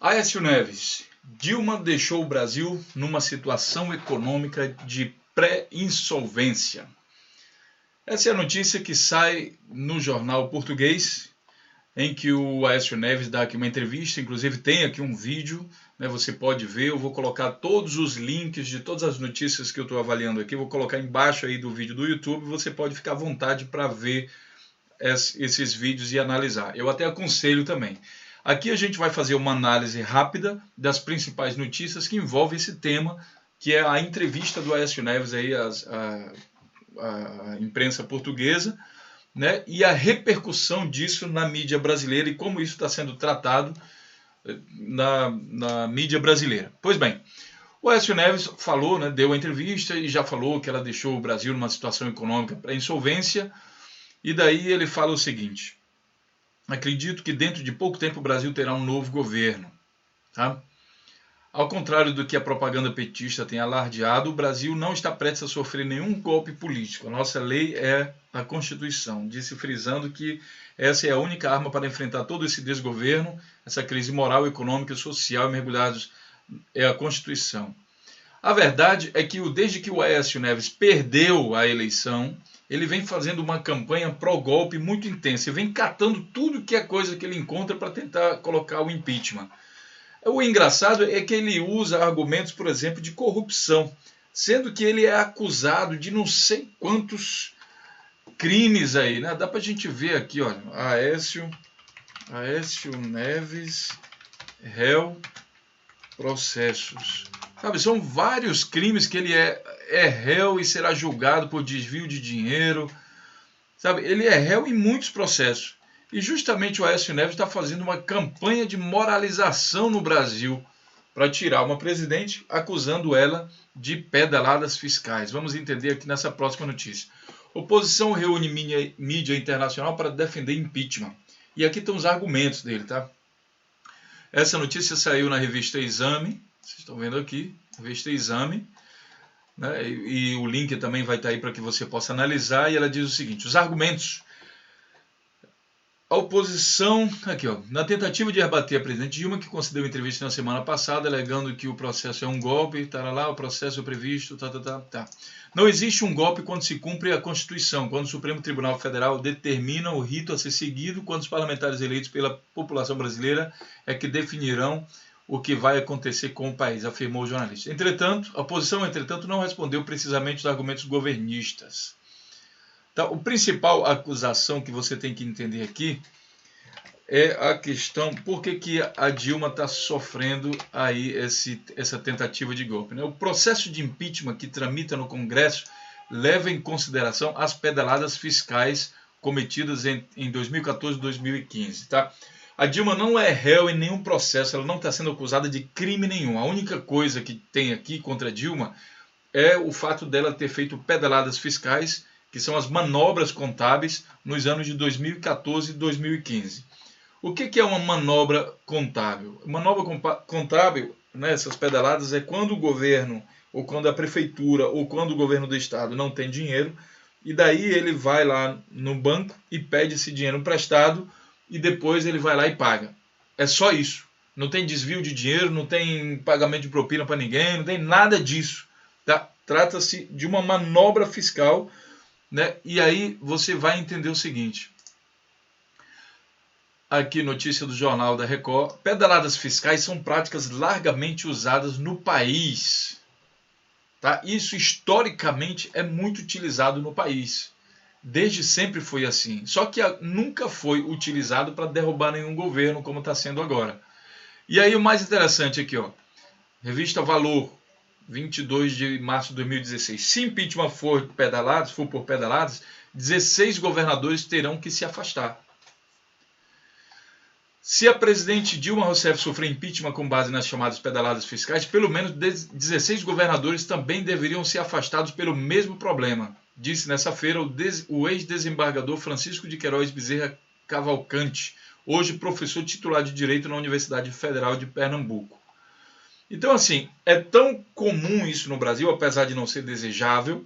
Aécio Neves, Dilma deixou o Brasil numa situação econômica de pré-insolvência. Essa é a notícia que sai no jornal português, em que o Aécio Neves dá aqui uma entrevista, inclusive tem aqui um vídeo, né, você pode ver, eu vou colocar todos os links de todas as notícias que eu estou avaliando aqui, vou colocar embaixo aí do vídeo do YouTube, você pode ficar à vontade para ver esses vídeos e analisar. Eu até aconselho também. Aqui a gente vai fazer uma análise rápida das principais notícias que envolvem esse tema, que é a entrevista do Aécio Neves aí à imprensa portuguesa, né, e a repercussão disso na mídia brasileira e como isso está sendo tratado na mídia brasileira. Pois bem, o Aécio Neves falou, né, deu a entrevista e já falou que ela deixou o Brasil numa situação econômica para insolvência, e daí ele fala o seguinte: acredito que dentro de pouco tempo o Brasil terá um novo governo. Tá? Ao contrário do que a propaganda petista tem alardeado, o Brasil não está prestes a sofrer nenhum golpe político. A nossa lei é a Constituição, disse frisando que essa é a única arma para enfrentar todo esse desgoverno, essa crise moral, econômica e social mergulhados é a Constituição. A verdade é que desde que o Aécio Neves perdeu a eleição, ele vem fazendo uma campanha pró-golpe muito intensa e vem catando tudo que é coisa que ele encontra para tentar colocar o impeachment. O engraçado é que ele usa argumentos, por exemplo, de corrupção, sendo que ele é acusado de não sei quantos crimes aí, né? Dá para a gente ver aqui, olha, Aécio Neves, réu, processos. Sabe, são vários crimes que ele é réu e será julgado por desvio de dinheiro. Sabe, ele é réu em muitos processos. E justamente o Aécio Neves está fazendo uma campanha de moralização no Brasil para tirar uma presidente, acusando ela de pedaladas fiscais. Vamos entender aqui nessa próxima notícia. Oposição reúne mídia internacional para defender impeachment. E aqui estão os argumentos dele, tá? Essa notícia saiu na revista Exame, vocês estão vendo aqui, revista Exame, né? E o link também vai estar aí para que você possa analisar, e ela diz o seguinte: os argumentos. A oposição, aqui ó, na tentativa de rebater a presidente Dilma, que concedeu entrevista na semana passada, alegando que o processo é um golpe, o processo é previsto, tá. Não existe um golpe quando se cumpre a Constituição, quando o Supremo Tribunal Federal determina o rito a ser seguido, quando os parlamentares eleitos pela população brasileira é que definirão o que vai acontecer com o país, afirmou o jornalista. Entretanto, a oposição, não respondeu precisamente os argumentos governistas. Então, a principal acusação que você tem que entender aqui é a questão por que a Dilma está sofrendo aí essa tentativa de golpe, né? O processo de impeachment que tramita no Congresso leva em consideração as pedaladas fiscais cometidas em 2014 e 2015. Tá? A Dilma não é réu em nenhum processo, ela não está sendo acusada de crime nenhum. A única coisa que tem aqui contra a Dilma é o fato dela ter feito pedaladas fiscais, que são as manobras contábeis nos anos de 2014 e 2015. O que é uma manobra contábil? Manobra contábil, né, essas pedaladas, é quando o governo, ou quando a prefeitura, ou quando o governo do estado não tem dinheiro, e daí ele vai lá no banco e pede esse dinheiro emprestado, e depois ele vai lá e paga. É só isso. Não tem desvio de dinheiro, não tem pagamento de propina para ninguém, não tem nada disso. Tá? Trata-se de uma manobra fiscal, né? E aí você vai entender o seguinte. Aqui, notícia do Jornal da Record. Pedaladas fiscais são práticas largamente usadas no país. Tá? Isso, historicamente, é muito utilizado no país. Desde sempre foi assim. Só que nunca foi utilizado para derrubar nenhum governo, como está sendo agora. E aí, o mais interessante aqui, ó. Revista Valor, 22 de março de 2016. Se impeachment for por pedaladas, 16 governadores terão que se afastar. Se a presidente Dilma Rousseff sofrer impeachment com base nas chamadas pedaladas fiscais, pelo menos 16 governadores também deveriam ser afastados pelo mesmo problema, disse nessa feira o ex-desembargador Francisco de Queiroz Bezerra Cavalcante, hoje professor titular de Direito na Universidade Federal de Pernambuco. Então, assim, é tão comum isso no Brasil, apesar de não ser desejável,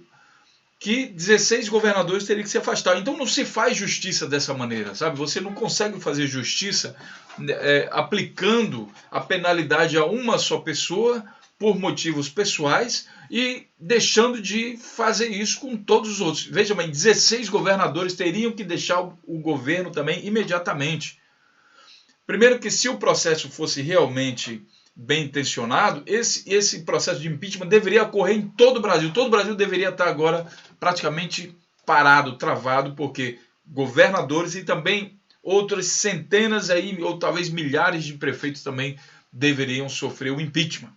que 16 governadores teriam que se afastar. Então não se faz justiça dessa maneira, sabe? Você não consegue fazer justiça aplicando a penalidade a uma só pessoa por motivos pessoais e deixando de fazer isso com todos os outros. Veja bem, 16 governadores teriam que deixar o governo também imediatamente. Primeiro que se o processo fosse realmente bem intencionado, esse processo de impeachment deveria ocorrer em todo o Brasil. Todo o Brasil deveria estar agora praticamente parado, travado, porque governadores e também outras centenas aí, ou talvez milhares de prefeitos também deveriam sofrer o impeachment.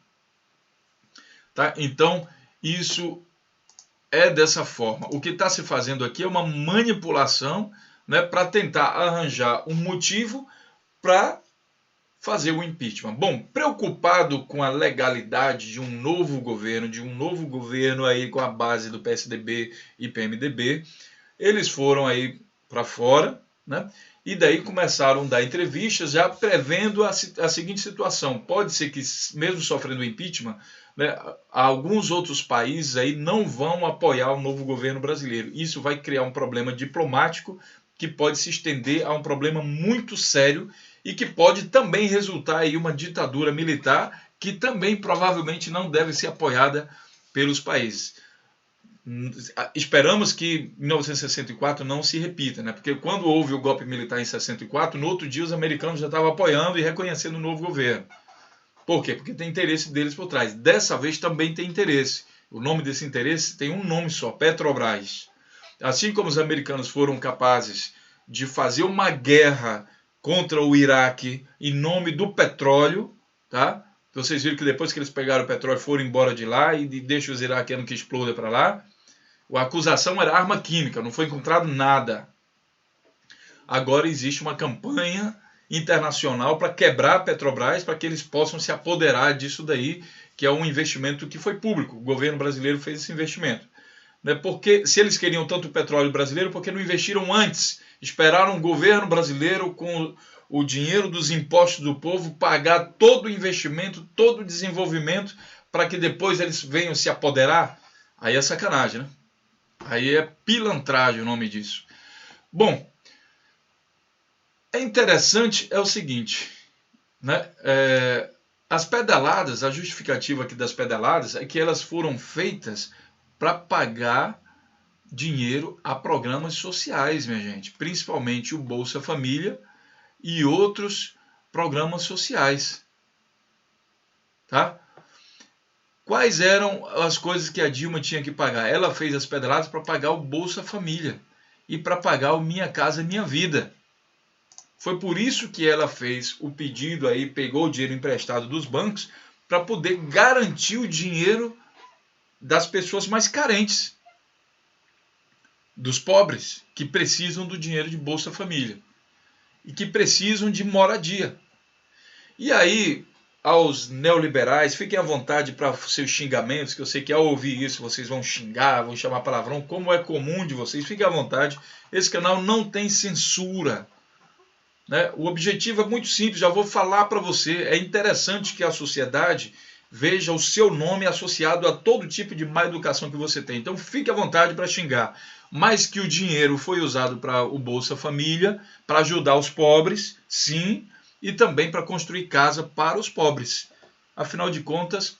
Tá? Então, isso é dessa forma. O que está se fazendo aqui é uma manipulação, né, para tentar arranjar um motivo para fazer o impeachment. Bom, preocupado com a legalidade de um novo governo aí com a base do PSDB e PMDB, eles foram aí para fora, né? E daí começaram a dar entrevistas já prevendo a seguinte situação. Pode ser que, mesmo sofrendo impeachment, né, alguns outros países aí não vão apoiar o novo governo brasileiro. Isso vai criar um problema diplomático que pode se estender a um problema muito sério e que pode também resultar em uma ditadura militar que também provavelmente não deve ser apoiada pelos países. Esperamos que 1964 não se repita, né? Porque quando houve o golpe militar em 64, no outro dia os americanos já estavam apoiando e reconhecendo o novo governo. Por quê? Porque tem interesse deles por trás. Dessa vez também tem interesse. O nome desse interesse tem um nome só, Petrobras. Assim como os americanos foram capazes de fazer uma guerra contra o Iraque em nome do petróleo, tá? Vocês viram que depois que eles pegaram o petróleo foram embora de lá e deixam os iraquianos que explodam para lá. A acusação era arma química, não foi encontrado nada. Agora existe uma campanha internacional para quebrar a Petrobras, para que eles possam se apoderar disso daí, que é um investimento que foi público. O governo brasileiro fez esse investimento. Porque se eles queriam tanto o petróleo brasileiro, por que não investiram antes? Esperaram o governo brasileiro, com o dinheiro dos impostos do povo, pagar todo o investimento, todo o desenvolvimento, para que depois eles venham se apoderar? Aí é sacanagem, né? Aí é pilantragem o nome disso. Bom, é interessante é o seguinte, né? As pedaladas, a justificativa aqui das pedaladas é que elas foram feitas para pagar dinheiro a programas sociais, minha gente, principalmente o Bolsa Família e outros programas sociais, tá? Quais eram as coisas que a Dilma tinha que pagar? Ela fez as pedaladas para pagar o Bolsa Família e para pagar o Minha Casa Minha Vida. Foi por isso que ela fez o pedido aí, pegou o dinheiro emprestado dos bancos para poder garantir o dinheiro das pessoas mais carentes, dos pobres, que precisam do dinheiro de Bolsa Família e que precisam de moradia. E aí, aos neoliberais, fiquem à vontade para seus xingamentos, que eu sei que ao ouvir isso vocês vão xingar, vão chamar palavrão, como é comum de vocês, fiquem à vontade. Esse canal não tem censura, né? O objetivo é muito simples, já vou falar para você. É interessante que a sociedade veja o seu nome associado a todo tipo de má educação que você tem. Então fique à vontade para xingar. Mas que o dinheiro foi usado para o Bolsa Família, para ajudar os pobres, sim, e também para construir casa para os pobres. Afinal de contas,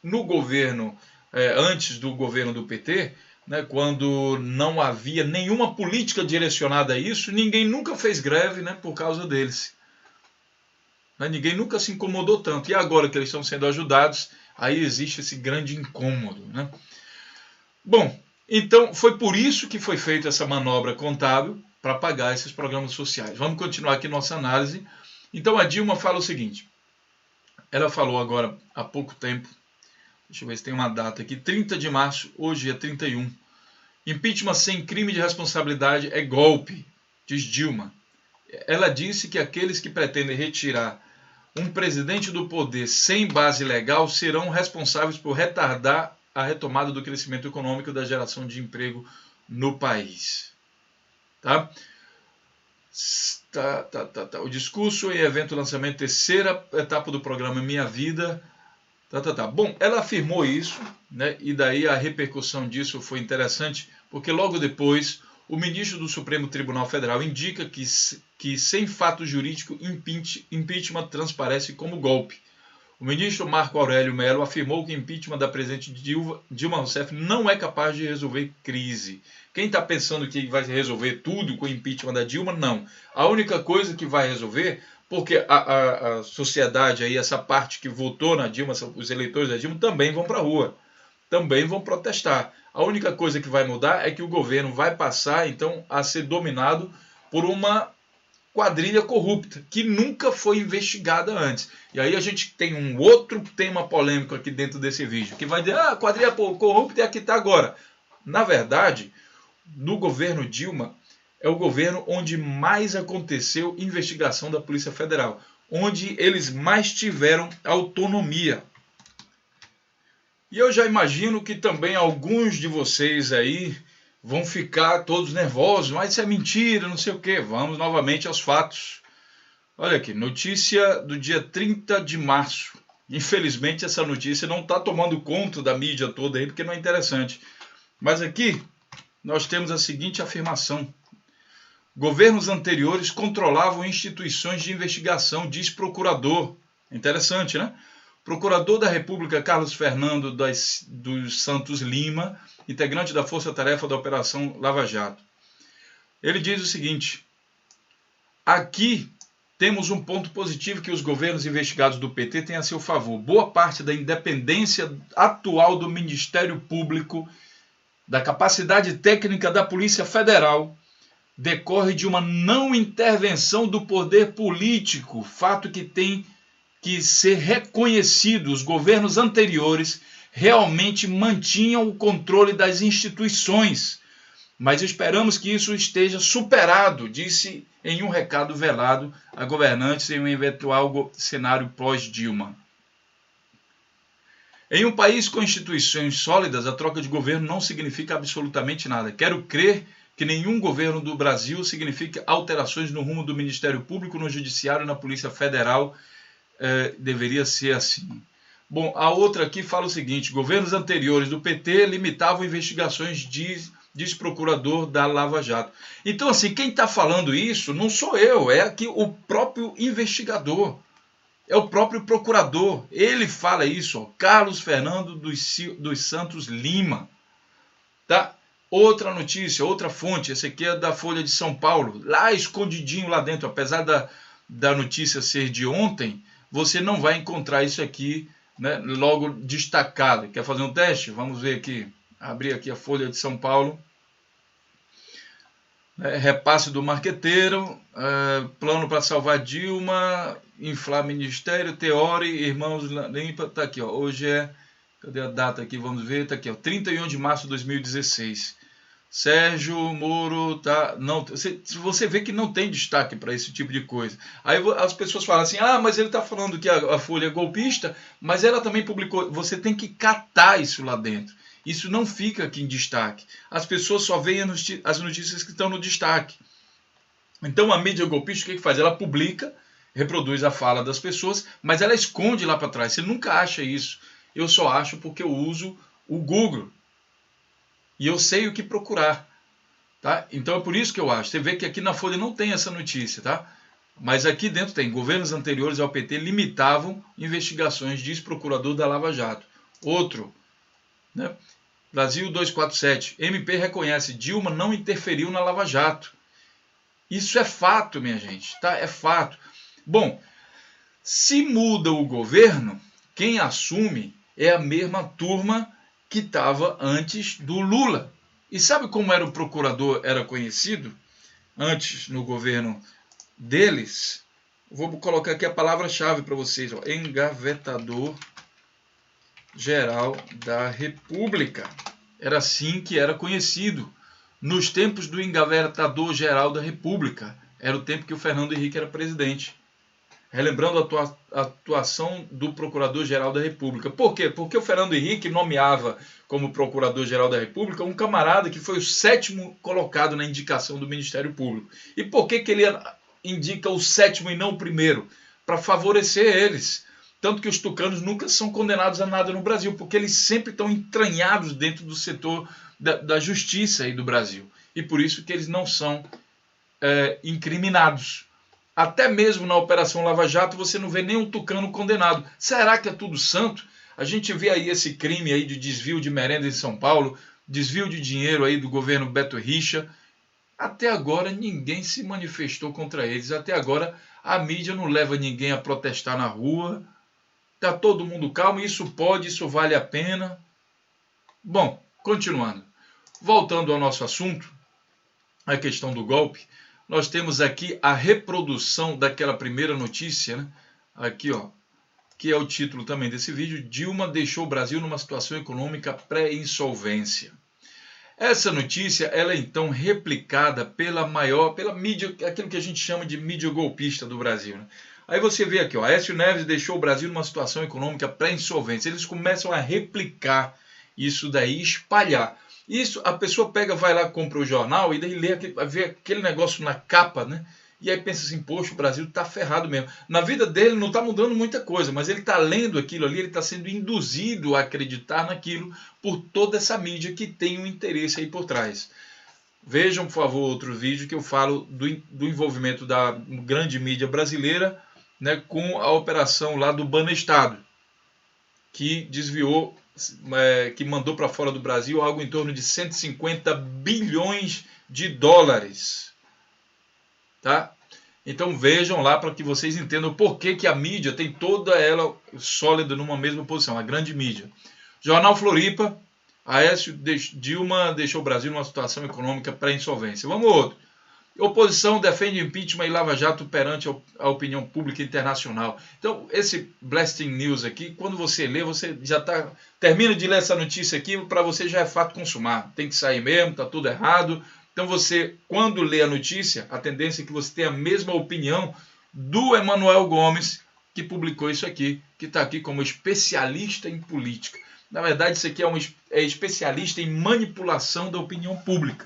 no governo, antes do governo do PT, né, quando não havia nenhuma política direcionada a isso, ninguém nunca fez greve, né, por causa deles. Ninguém nunca se incomodou tanto. E agora que eles estão sendo ajudados, aí existe esse grande incômodo, né? Bom, então foi por isso que foi feita essa manobra contábil para pagar esses programas sociais. Vamos continuar aqui nossa análise. Então a Dilma fala o seguinte. Ela falou agora há pouco tempo, deixa eu ver se tem uma data aqui, 30 de março, hoje é 31. Impeachment sem crime de responsabilidade é golpe, diz Dilma. Ela disse que aqueles que pretendem retirar um presidente do poder sem base legal serão responsáveis por retardar a retomada do crescimento econômico e da geração de emprego no país. Tá? O discurso em evento lançamento terceira etapa do programa Minha Vida Bom, ela afirmou isso, né? E daí a repercussão disso foi interessante, porque logo depois o ministro do Supremo Tribunal Federal indica que sem fato jurídico, impeachment transparece como golpe. O ministro Marco Aurélio Mello afirmou que o impeachment da presidente Dilma Rousseff não é capaz de resolver crise. Quem está pensando que vai resolver tudo com o impeachment da Dilma, não. A única coisa que vai resolver, porque a sociedade, aí, essa parte que votou na Dilma, os eleitores da Dilma, também vão para a rua, também vão protestar. A única coisa que vai mudar é que o governo vai passar, então, a ser dominado por uma quadrilha corrupta, que nunca foi investigada antes. E aí a gente tem um outro tema polêmico aqui dentro desse vídeo, que vai dizer, a quadrilha corrupta é a que está agora. Na verdade, no governo Dilma, é o governo onde mais aconteceu investigação da Polícia Federal, onde eles mais tiveram autonomia. E eu já imagino que também alguns de vocês aí vão ficar todos nervosos, mas isso é mentira, não sei o quê. Vamos novamente aos fatos. Olha aqui, notícia do dia 30 de março. Infelizmente essa notícia não está tomando conta da mídia toda aí, porque não é interessante. Mas aqui nós temos a seguinte afirmação. Governos anteriores controlavam instituições de investigação, diz procurador. Interessante, né? Procurador da República Carlos Fernando dos Santos Lima, integrante da Força Tarefa da Operação Lava Jato. Ele diz o seguinte: aqui temos um ponto positivo que os governos investigados do PT têm a seu favor. Boa parte da independência atual do Ministério Público, da capacidade técnica da Polícia Federal, decorre de uma não intervenção do poder político, fato que tem que ser reconhecido. Os governos anteriores realmente mantinham o controle das instituições, mas esperamos que isso esteja superado, disse em um recado velado a governantes em um eventual cenário pós-Dilma. Em um país com instituições sólidas, a troca de governo não significa absolutamente nada. Quero crer que nenhum governo do Brasil significa alterações no rumo do Ministério Público, no Judiciário e na Polícia Federal. Deveria ser assim. Bom, a outra aqui fala o seguinte: governos anteriores do PT limitavam investigações, diz procurador da Lava Jato. Então, assim, quem está falando isso não sou eu, é aqui o próprio investigador, é o próprio procurador. Ele fala isso, ó, Carlos Fernando dos Santos Lima. Tá? Outra notícia, outra fonte, essa aqui é da Folha de São Paulo, lá escondidinho lá dentro, apesar da notícia ser de ontem, você não vai encontrar isso aqui, né, logo destacado. Quer fazer um teste? Vamos ver aqui. Abrir aqui a Folha de São Paulo. Repasse do marqueteiro, plano para salvar Dilma, inflar ministério, Teori, irmãos limpa, tá aqui, ó. Hoje é, cadê a data aqui? Vamos ver, tá aqui, ó, 31 de março de 2016. Sérgio Moro, tá? Não, você vê que não tem destaque para esse tipo de coisa. Aí as pessoas falam assim, mas ele está falando que a Folha é golpista, mas ela também publicou. Você tem que catar isso lá dentro. Isso não fica aqui em destaque. As pessoas só veem as notícias que estão no destaque. Então a mídia golpista, o que faz? Ela publica, reproduz a fala das pessoas, mas ela esconde lá para trás. Você nunca acha isso. Eu só acho porque eu uso o Google. E eu sei o que procurar, tá? Então é por isso que eu acho. Você vê que aqui na Folha não tem essa notícia, tá? Mas aqui dentro tem. Governos anteriores ao PT limitavam investigações, diz procurador da Lava Jato. Outro, né? Brasil 247. MP reconhece, Dilma não interferiu na Lava Jato. Isso é fato, minha gente, tá? É fato. Bom, se muda o governo, quem assume é a mesma turma que estava antes do Lula. E sabe como era o procurador, era conhecido antes no governo deles? Vou colocar aqui a palavra-chave para vocês, ó, engavetador geral da República. Era assim que era conhecido nos tempos do engavetador geral da República. Era o tempo que o Fernando Henrique era presidente. Relembrando a atuação do Procurador-Geral da República. Por quê? Porque o Fernando Henrique nomeava como Procurador-Geral da República um camarada que foi o 7º colocado na indicação do Ministério Público. E por que ele indica o 7º e não o 1º? Para favorecer eles. Tanto que os tucanos nunca são condenados a nada no Brasil, porque eles sempre estão entranhados dentro do setor da justiça aí do Brasil. E por isso que eles não são incriminados. Até mesmo na Operação Lava Jato você não vê nenhum tucano condenado. Será que é tudo santo? A gente vê aí esse crime aí de desvio de merenda em São Paulo, desvio de dinheiro aí do governo Beto Richa. Até agora ninguém se manifestou contra eles. Até agora a mídia não leva ninguém a protestar na rua. Está todo mundo calmo, isso pode, isso vale a pena. Bom, continuando. Voltando ao nosso assunto, a questão do golpe, nós temos aqui a reprodução daquela primeira notícia, né? Aqui, ó, que é o título também desse vídeo: Dilma deixou o Brasil numa situação econômica pré-insolvência. Essa notícia, ela é então replicada pela mídia, aquilo que a gente chama de mídia golpista do Brasil, né? Aí você vê aqui, ó, Aécio Neves deixou o Brasil numa situação econômica pré-insolvência. Eles começam a replicar isso daí, espalhar. Isso, a pessoa pega, vai lá, compra o jornal e daí vê aquele negócio na capa, né? E aí pensa assim, poxa, o Brasil tá ferrado mesmo. Na vida dele não tá mudando muita coisa, mas ele tá lendo aquilo ali, ele tá sendo induzido a acreditar naquilo por toda essa mídia que tem um interesse aí por trás. Vejam, por favor, outro vídeo que eu falo do envolvimento da grande mídia brasileira, né, com a operação lá do Banestado, que desviou, que mandou para fora do Brasil algo em torno de 150 bilhões de dólares. Tá? Então vejam lá para que vocês entendam por que a mídia tem toda ela sólida numa mesma posição, a grande mídia. Jornal Floripa, Dilma deixou o Brasil numa situação econômica pré-insolvência. Vamos outro. Oposição defende impeachment e Lava Jato perante a opinião pública internacional. Então, esse Blasting News aqui, quando você lê, você já termina de ler essa notícia aqui, para você já é fato consumado. Tem que sair mesmo, está tudo errado. Então, você, quando lê a notícia, a tendência é que você tenha a mesma opinião do Emanuel Gomes, que publicou isso aqui, que está aqui como especialista em política. Na verdade, isso aqui é especialista em manipulação da opinião pública.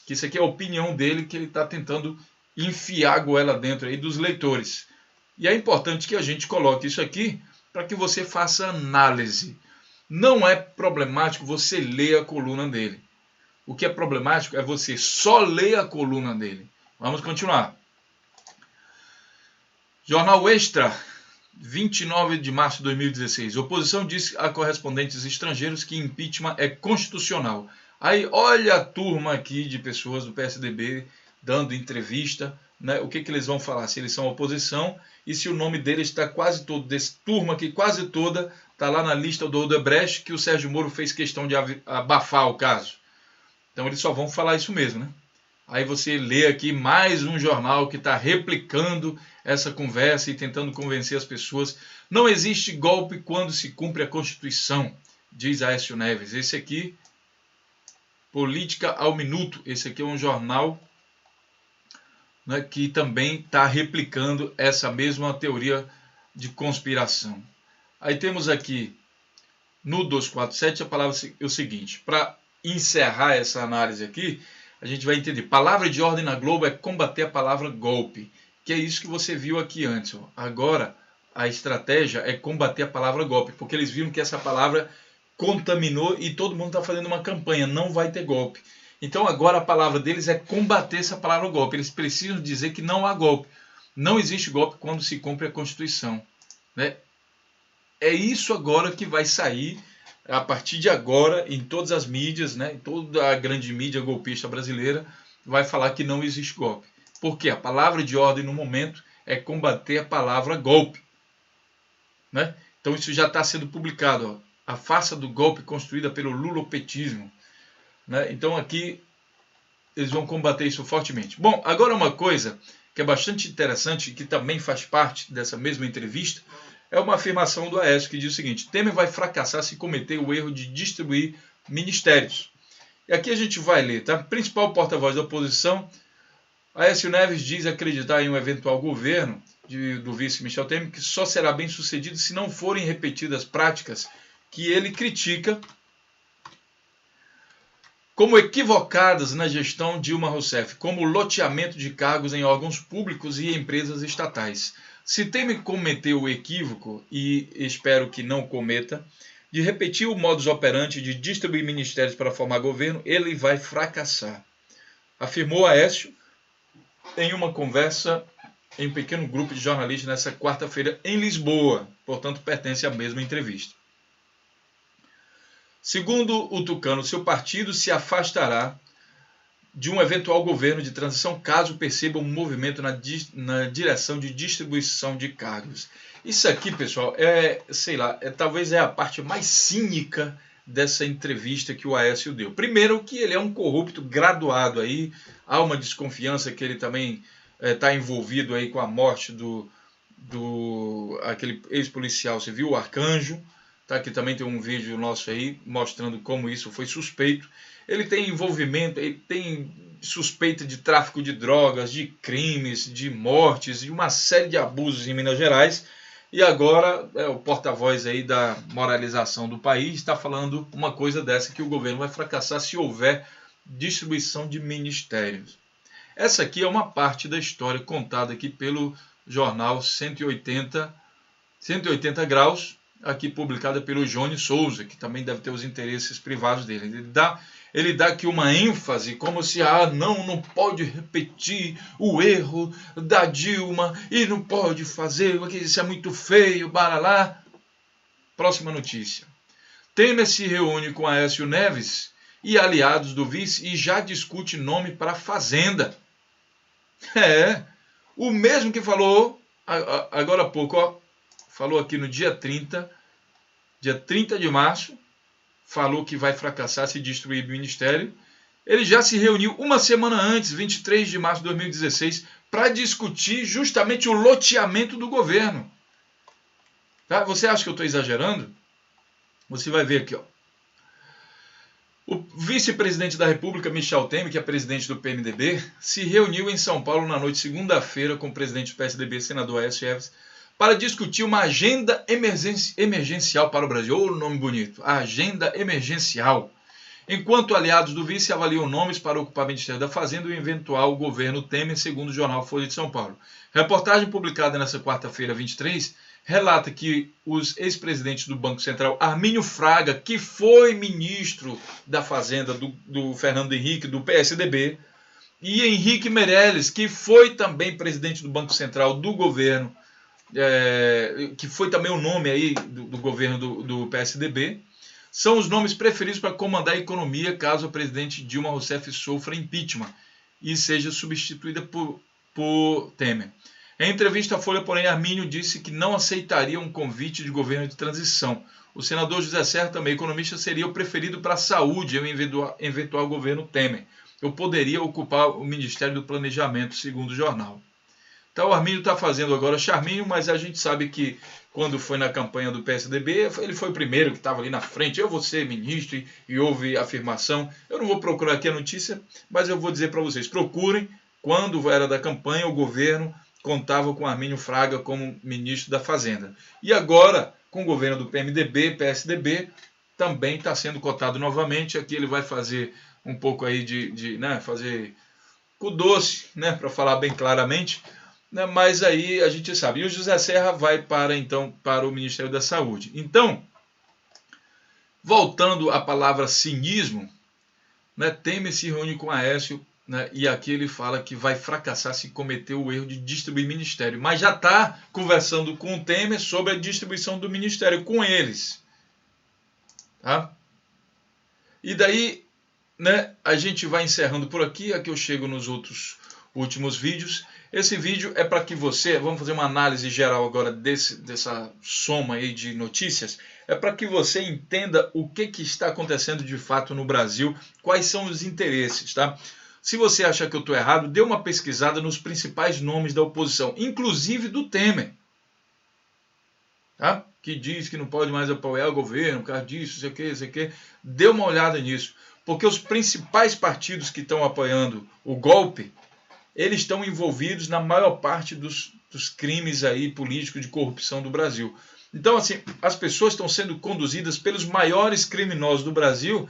Que isso aqui é a opinião dele, que ele está tentando enfiar a goela dentro aí dos leitores. E é importante que a gente coloque isso aqui para que você faça análise. Não é problemático você ler a coluna dele. O que é problemático é você só ler a coluna dele. Vamos continuar. Jornal Extra, 29 de março de 2016. Oposição diz a correspondentes estrangeiros que impeachment é constitucional. Aí olha a turma aqui de pessoas do PSDB dando entrevista, né? O que eles vão falar? Se eles são oposição e se o nome deles está quase todo, desse turma aqui, quase toda, está lá na lista do Odebrecht, que o Sérgio Moro fez questão de abafar o caso. Então eles só vão falar isso mesmo, né? Aí você lê aqui mais um jornal que está replicando essa conversa e tentando convencer as pessoas. Não existe golpe quando se cumpre a Constituição, diz Aécio Neves. Esse aqui, Política ao Minuto, esse aqui é um jornal, né, que também está replicando essa mesma teoria de conspiração. Aí temos aqui no 247 a palavra é o seguinte, para encerrar essa análise aqui, a gente vai entender. Palavra de ordem na Globo é combater a palavra golpe, que é isso que você viu aqui antes. Ó. Agora, a estratégia é combater a palavra golpe, porque eles viram que essa palavra contaminou e todo mundo está fazendo uma campanha, não vai ter golpe. Então agora a palavra deles é combater essa palavra golpe. Eles precisam dizer que não há golpe. Não existe golpe quando se cumpre a Constituição. Né? É isso agora que vai sair a partir de agora em todas as mídias, né? Em toda a grande mídia golpista brasileira vai falar que não existe golpe. Porque a palavra de ordem no momento é combater a palavra golpe. Né? Então isso já está sendo publicado. Ó. A farsa do golpe construída pelo lulopetismo. Né? Então aqui eles vão combater isso fortemente. Bom, agora uma coisa que é bastante interessante e que também faz parte dessa mesma entrevista é uma afirmação do Aécio que diz o seguinte: Temer vai fracassar se cometer o erro de distribuir ministérios. E aqui a gente vai ler, tá? Principal porta-voz da oposição, Aécio Neves diz acreditar em um eventual governo do vice Michel Temer que só será bem sucedido se não forem repetidas práticas que ele critica como equivocadas na gestão Dilma Rousseff, como o loteamento de cargos em órgãos públicos e empresas estatais. Se Temer cometeu o equívoco, e espero que não cometa, de repetir o modus operandi de distribuir ministérios para formar governo, ele vai fracassar, afirmou Aécio em uma conversa em um pequeno grupo de jornalistas nessa quarta-feira em Lisboa, portanto pertence à mesma entrevista. Segundo o Tucano, seu partido se afastará de um eventual governo de transição caso perceba um movimento na direção de distribuição de cargos. Isso aqui, pessoal, talvez é a parte mais cínica dessa entrevista que o Aécio deu. Primeiro que ele é um corrupto graduado aí, há uma desconfiança que ele também está envolvido aí com a morte aquele ex-policial civil, o Arcanjo. Tá? Aqui também tem um vídeo nosso aí mostrando como isso foi suspeito. Ele tem envolvimento, ele tem suspeita de tráfico de drogas, de crimes, de mortes, de uma série de abusos em Minas Gerais. E agora o porta-voz aí da moralização do país está falando uma coisa dessa, que o governo vai fracassar se houver distribuição de ministérios. Essa aqui é uma parte da história contada aqui pelo jornal 180 Graus, aqui publicada pelo Johnny Souza, que também deve ter os interesses privados dele. Ele dá aqui uma ênfase, como se não pode repetir o erro da Dilma e não pode fazer, porque isso é muito feio, baralá. Próxima notícia. Temer se reúne com Aécio Neves e aliados do vice e já discute nome para Fazenda. O mesmo que falou agora há pouco, falou aqui no dia 30 de março, falou que vai fracassar se destruir o ministério. Ele já se reuniu uma semana antes, 23 de março de 2016, para discutir justamente o loteamento do governo. Tá? Você acha que eu estou exagerando? Você vai ver aqui. O vice-presidente da República, Michel Temer, que é presidente do PMDB, se reuniu em São Paulo na noite de segunda-feira com o presidente do PSDB, senador Aécio Neves, para discutir uma agenda emergencial para o Brasil. Ô, nome bonito, a agenda emergencial. Enquanto aliados do vice avaliam nomes para ocupar o Ministério da Fazenda e o eventual governo Temer, segundo o jornal Folha de São Paulo. Reportagem publicada nesta quarta-feira, 23, relata que os ex-presidentes do Banco Central, Armínio Fraga, que foi ministro da Fazenda do Fernando Henrique, do PSDB, e Henrique Meirelles, que foi também presidente do Banco Central do governo, que foi também o nome aí do governo do PSDB, são os nomes preferidos para comandar a economia caso a presidente Dilma Rousseff sofra impeachment e seja substituída por Temer. Em entrevista à Folha, porém, Armínio disse que não aceitaria um convite de governo de transição. O senador José Serra, também economista, seria o preferido para a saúde em um eventual governo Temer. Eu poderia ocupar o Ministério do Planejamento, segundo o jornal. Então o Armínio está fazendo agora charminho, mas a gente sabe que quando foi na campanha do PSDB, ele foi o primeiro que estava ali na frente. Eu vou ser ministro e houve afirmação. Eu não vou procurar aqui a notícia, mas eu vou dizer para vocês. Procurem, quando era da campanha, o governo contava com Armínio Fraga como ministro da Fazenda. E agora, com o governo do PMDB, PSDB, também está sendo cotado novamente. Aqui ele vai fazer um pouco aí fazer com doce, para falar bem claramente. Mas aí a gente sabe. E o José Serra vai para o Ministério da Saúde. Então, voltando à palavra cinismo, Temer se reúne com Aécio, e aqui ele fala que vai fracassar se cometer o erro de distribuir ministério. Mas já está conversando com o Temer sobre a distribuição do ministério, com eles. Tá? E daí, a gente vai encerrando por aqui. Aqui eu chego nos últimos vídeos. Esse vídeo é para que você, vamos fazer uma análise geral agora dessa soma aí de notícias, é para que você entenda o que está acontecendo de fato no Brasil, quais são os interesses, tá? Se você achar que eu estou errado, dê uma pesquisada nos principais nomes da oposição, inclusive do Temer, tá? Que diz que não pode mais apoiar o governo por causa disso, sei o que. Dê uma olhada nisso, porque os principais partidos que estão apoiando o golpe, eles estão envolvidos na maior parte dos crimes aí políticos de corrupção do Brasil. Então, assim, as pessoas estão sendo conduzidas pelos maiores criminosos do Brasil,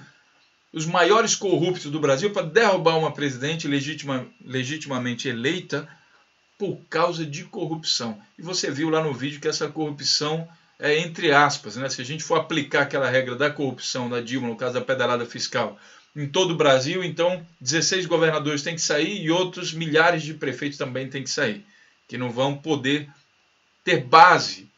os maiores corruptos do Brasil, para derrubar uma presidente legitimamente eleita por causa de corrupção. E você viu lá no vídeo que essa corrupção é entre aspas, né? Se a gente for aplicar aquela regra da corrupção da Dilma, no caso da pedalada fiscal, em todo o Brasil, então 16 governadores têm que sair e outros milhares de prefeitos também têm que sair, que não vão poder ter base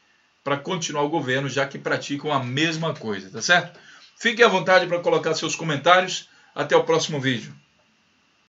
para continuar o governo, já que praticam a mesma coisa, tá certo? Fiquem à vontade para colocar seus comentários. Até o próximo vídeo.